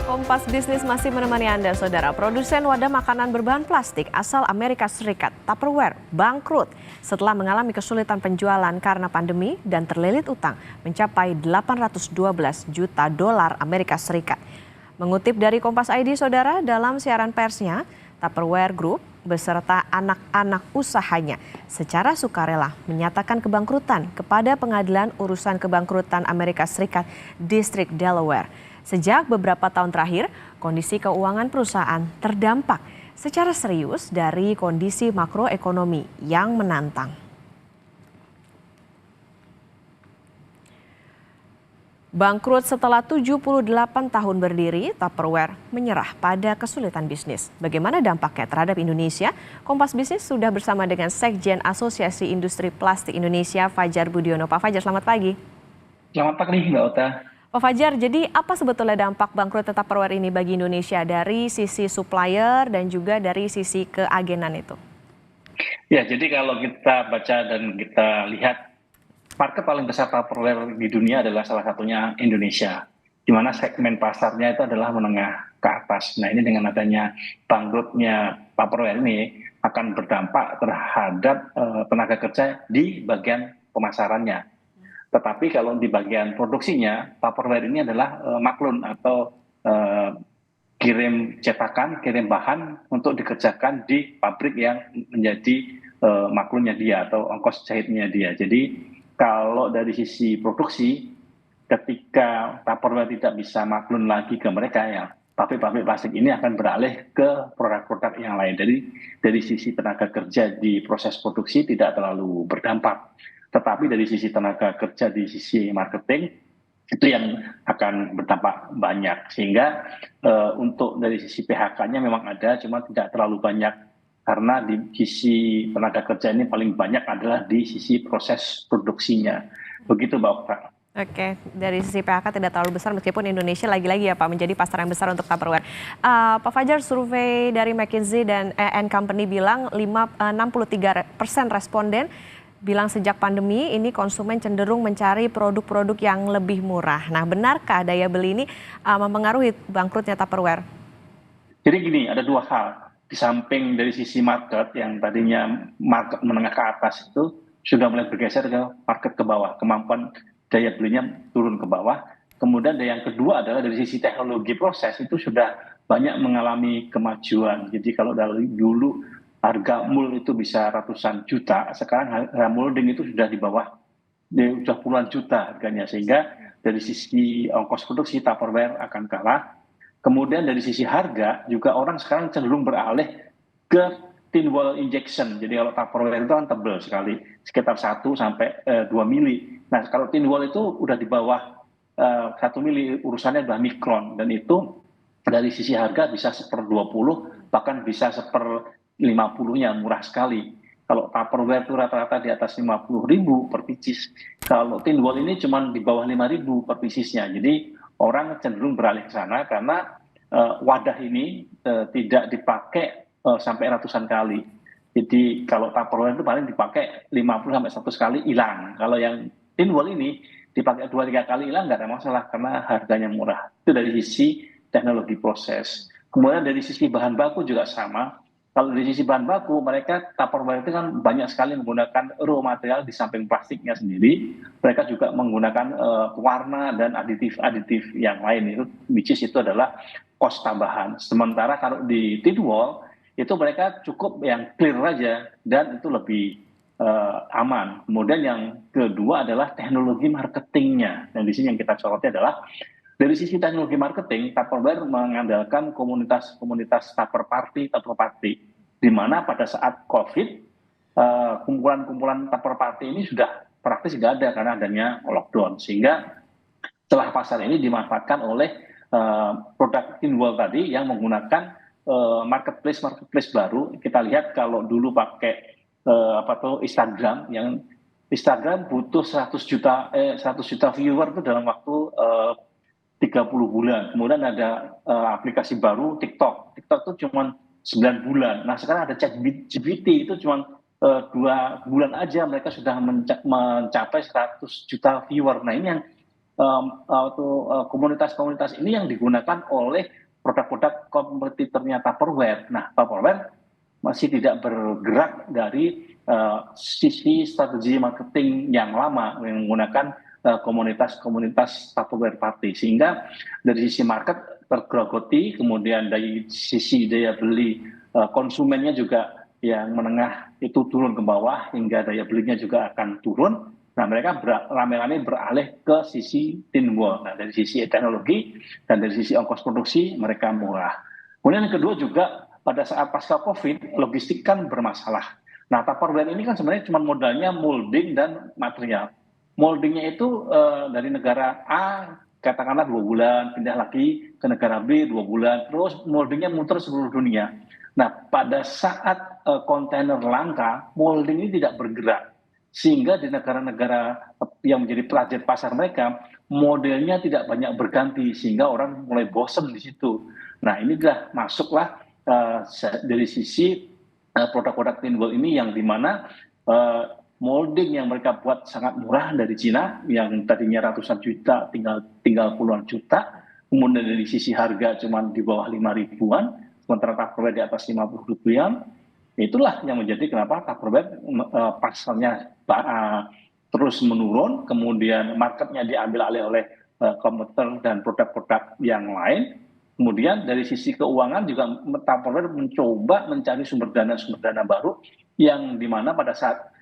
Kompas Bisnis masih menemani Anda, Saudara. Produsen wadah makanan berbahan plastik asal Amerika Serikat, Tupperware, bangkrut setelah mengalami kesulitan penjualan karena pandemi dan terlilit utang mencapai 812 juta dolar Amerika Serikat. Mengutip dari Kompas ID, Saudara, dalam siaran persnya, Tupperware Group beserta anak-anak usahanya secara sukarela menyatakan kebangkrutan kepada Pengadilan Urusan Kebangkrutan Amerika Serikat Distrik Delaware. Sejak beberapa tahun terakhir, kondisi keuangan perusahaan terdampak secara serius dari kondisi makroekonomi yang menantang. Bangkrut setelah 78 tahun berdiri, Tupperware menyerah pada kesulitan bisnis. Bagaimana dampaknya terhadap Indonesia? Kompas Bisnis sudah bersama dengan Sekjen Asosiasi Industri Plastik Indonesia, Fajar Budiono. Pak Fajar, selamat pagi. Selamat pagi, Mbak Ota. Pak Fajar, jadi apa sebetulnya dampak bangkrut Tupperware ini bagi Indonesia dari sisi supplier dan juga dari sisi keagenan itu? Ya, jadi kalau kita baca dan kita lihat, market paling besar Tupperware di dunia adalah salah satunya Indonesia, di mana segmen pasarnya itu adalah menengah ke atas. Nah, ini dengan adanya bangkrutnya Tupperware ini akan berdampak terhadap tenaga kerja di bagian pemasarannya. Tetapi kalau di bagian produksinya, Tupperware ini adalah maklun atau kirim cetakan, kirim bahan untuk dikerjakan di pabrik yang menjadi maklunnya dia atau ongkos jahitnya dia. Jadi kalau dari sisi produksi, ketika Tupperware tidak bisa maklun lagi ke mereka, ya pabrik-pabrik plastik ini akan beralih ke produk-produk yang lain. Jadi dari sisi tenaga kerja di proses produksi tidak terlalu berdampak. Tetapi dari sisi tenaga kerja di sisi marketing itu yang akan berdampak banyak, sehingga untuk dari sisi PHK-nya memang ada, cuma tidak terlalu banyak karena di sisi tenaga kerja ini paling banyak adalah di sisi proses produksinya. Begitu, Mbak Okta. Oke, dari sisi PHK tidak terlalu besar meskipun Indonesia lagi-lagi ya Pak menjadi pasar yang besar untuk Tupperware. Pak Fajar, survei dari McKinsey dan Company bilang 63% responden bilang sejak pandemi ini konsumen cenderung mencari produk-produk yang lebih murah. Nah, benarkah daya beli ini mempengaruhi bangkrutnya Tupperware? Jadi gini, ada dua hal. Di samping dari sisi market yang tadinya market menengah ke atas itu sudah mulai bergeser ke market ke bawah. Kemampuan daya belinya turun ke bawah. Kemudian yang kedua adalah dari sisi teknologi proses itu sudah banyak mengalami kemajuan. Jadi kalau dari dulu harga mul itu bisa ratusan juta, sekarang harga molding itu sudah di bawah, sudah puluhan juta harganya, sehingga dari sisi ongkos produksi Tupperware akan kalah. Kemudian dari sisi harga juga orang sekarang cenderung beralih ke thin wall injection. Jadi kalau Tupperware itu kan tebal sekali, sekitar 1 sampai 2 mili. Nah, kalau thin wall itu udah di bawah 1 mili, urusannya udah mikron, dan itu dari sisi harga bisa 1/20, bahkan bisa 1/50-nya, murah sekali. Kalau Tupperware itu rata-rata di atas 50.000 per pieces. Kalau thin wall ini cuma di bawah 5.000 per piecesnya. Jadi orang cenderung beralih ke sana karena wadah ini tidak dipakai sampai ratusan kali. Jadi kalau Tupperware itu paling dipakai 50 sampai 100 kali hilang. Kalau yang thin wall ini dipakai 2-3 kali hilang nggak ada masalah karena harganya murah. Itu dari sisi teknologi proses. Kemudian dari sisi bahan baku juga sama. Kalau dari sisi bahan baku, mereka Tupperware itu kan banyak sekali menggunakan raw material di samping plastiknya sendiri. Mereka juga menggunakan warna dan aditif-aditif yang lain, itu which is itu adalah cost tambahan. Sementara kalau di thin wall itu mereka cukup yang clear aja dan itu lebih aman. Kemudian yang kedua adalah teknologi marketingnya. Dan di sini yang kita soroti adalah dari sisi teknologi marketing, Tupperware mengandalkan komunitas Tupper Party, di mana pada saat COVID, kumpulan-kumpulan Tupper Party ini sudah praktis nggak ada karena adanya lockdown. Sehingga celah pasar ini dimanfaatkan oleh produk thin wall tadi yang menggunakan marketplace baru. Kita lihat kalau dulu pakai Instagram, yang Instagram butuh 100 juta viewer itu dalam waktu 30 bulan. Kemudian ada aplikasi baru TikTok. TikTok itu cuma 9 bulan. Nah, sekarang ada ChatGPT, itu cuma 2 bulan aja mereka sudah mencapai 100 juta viewer. Nah, ini yang komunitas-komunitas ini yang digunakan oleh produk-produk kompetitornya Tupperware. Nah, Tupperware masih tidak bergerak dari sisi strategi marketing yang lama yang menggunakan komunitas-komunitas Tupperware Party, sehingga dari sisi market tergerogoti, kemudian dari sisi daya beli konsumennya juga yang menengah itu turun ke bawah hingga daya belinya juga akan turun. Nah, mereka rame-rame beralih ke sisi tin wall. Nah, dari sisi teknologi dan dari sisi ongkos produksi mereka murah. Kemudian yang kedua juga pada saat pasca COVID, logistik kan bermasalah. Nah, Tupperware ini kan sebenarnya cuma modalnya molding dan material. Moldingnya itu dari negara A, katakanlah 2 bulan, pindah lagi ke negara B 2 bulan, terus moldingnya muter seluruh dunia. Nah, pada saat kontainer langka, molding ini tidak bergerak. Sehingga di negara-negara yang menjadi pelajar pasar mereka, modelnya tidak banyak berganti, sehingga orang mulai bosen di situ. Nah, ini sudah masuklah dari sisi produk-produk tin wall ini yang dimana molding yang mereka buat sangat murah dari Cina, yang tadinya ratusan juta tinggal puluhan juta, kemudian dari sisi harga cuma di bawah 5 ribuan, sementara Tupperware di atas 50 ribuan. Itulah yang menjadi kenapa Tupperware pasarnya terus menurun, kemudian marketnya diambil alih oleh kompetitor dan produk-produk yang lain. Kemudian dari sisi keuangan juga Tupperware mencoba mencari sumber dana baru yang dimana pada saat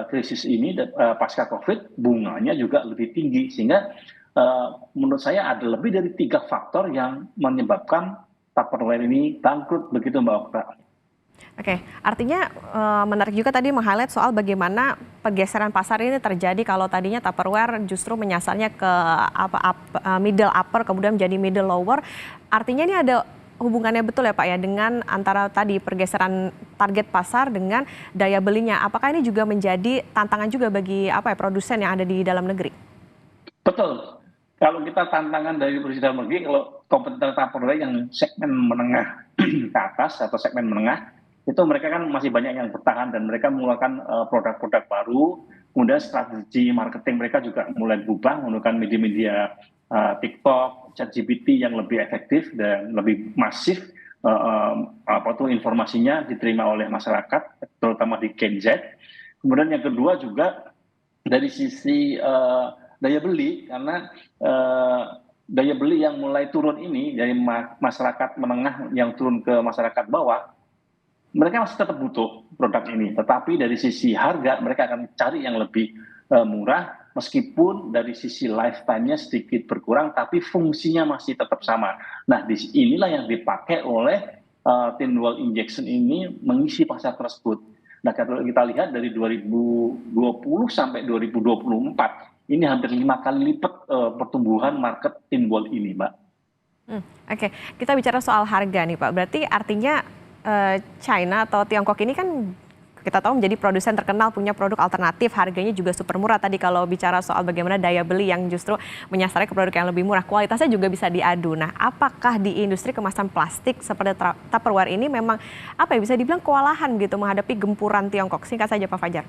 krisis ini pasca COVID bunganya juga lebih tinggi, sehingga menurut saya ada lebih dari 3 faktor yang menyebabkan Tupperware ini bangkrut, begitu Mbak Okta. Oke, artinya menarik juga tadi meng-highlight soal bagaimana pergeseran pasar ini terjadi kalau tadinya Tupperware justru menyasarnya ke middle upper kemudian menjadi middle lower. Artinya ini ada hubungannya betul ya Pak ya dengan antara tadi pergeseran target pasar dengan daya belinya. Apakah ini juga menjadi tantangan juga bagi produsen yang ada di dalam negeri? Betul. Kalau kita tantangan dari produsen dalam negeri, kalau kompetitor Tupperware yang segmen menengah ke atas atau segmen menengah, itu mereka kan masih banyak yang bertahan dan mereka mengeluarkan produk-produk baru. Kemudian strategi marketing mereka juga mulai berubah menggunakan media-media TikTok, ChatGPT yang lebih efektif dan lebih masif. Informasinya diterima oleh masyarakat, terutama di Gen Z. Kemudian yang kedua juga dari sisi daya beli, karena daya beli yang mulai turun ini dari masyarakat menengah yang turun ke masyarakat bawah, mereka masih tetap butuh produk ini, tetapi dari sisi harga mereka akan cari yang lebih murah, meskipun dari sisi lifetime-nya sedikit berkurang, tapi fungsinya masih tetap sama. Nah, inilah yang dipakai oleh tin wall injection ini mengisi pasar tersebut. Nah, kalau kita lihat dari 2020 sampai 2024, ini hampir 5 kali lipat pertumbuhan market tin wall ini, Mbak. Oke, kita bicara soal harga nih Pak, berarti artinya China atau Tiongkok ini kan kita tahu menjadi produsen terkenal, punya produk alternatif, harganya juga super murah. Tadi kalau bicara soal bagaimana daya beli yang justru menyasarnya ke produk yang lebih murah, kualitasnya juga bisa diadu. Nah, apakah di industri kemasan plastik seperti Tupperware ini memang bisa dibilang kewalahan gitu menghadapi gempuran Tiongkok? Singkat saja Pak Fajar.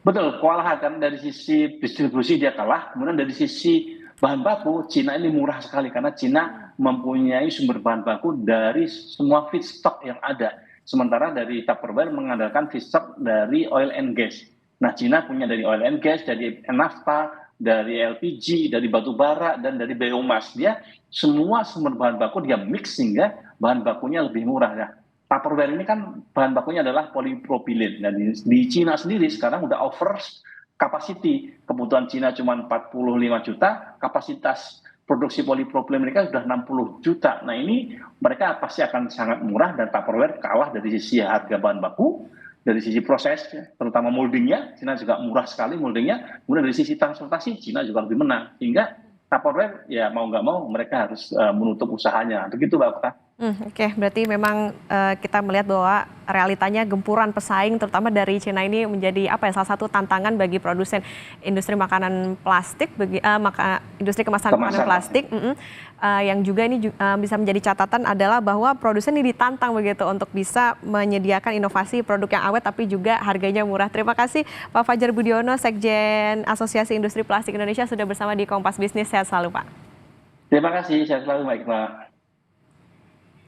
Betul, kewalahan kan dari sisi distribusi dia kalah, kemudian dari sisi bahan baku Cina ini murah sekali karena Cina mempunyai sumber bahan baku dari semua feedstock yang ada. Sementara dari Tupperware mengandalkan feedstock dari oil and gas. Nah, Cina punya dari oil and gas, dari nafta, dari LPG, dari batu bara, dan dari biomas. Dia semua sumber bahan baku dia mix sehingga bahan bakunya lebih murah. Nah, Tupperware ini kan bahan bakunya adalah polipropilin. Dan di Cina sendiri sekarang udah over capacity. Kebutuhan Cina cuma 45 juta, kapasitas produksi polipropilin mereka sudah 60 juta. Nah, ini mereka pasti akan sangat murah dan Tupperware kalah dari sisi harga bahan baku, dari sisi proses, terutama moldingnya, Cina juga murah sekali moldingnya. Kemudian dari sisi transportasi, Cina juga lebih menang. Sehingga Tupperware ya mau nggak mau mereka harus menutup usahanya. Begitu Mbak Okta. Oke, berarti memang kita melihat bahwa realitanya gempuran pesaing terutama dari Cina ini menjadi salah satu tantangan bagi produsen industri makanan plastik, industri kemasan makanan plastik. yang juga ini bisa menjadi catatan adalah bahwa produsen ini ditantang begitu untuk bisa menyediakan inovasi produk yang awet tapi juga harganya murah. Terima kasih Pak Fajar Budiono, Sekjen Asosiasi Industri Plastik Indonesia sudah bersama di Kompas Bisnis. Sehat selalu Pak. Terima kasih, sehat selalu Mbak Iqbal.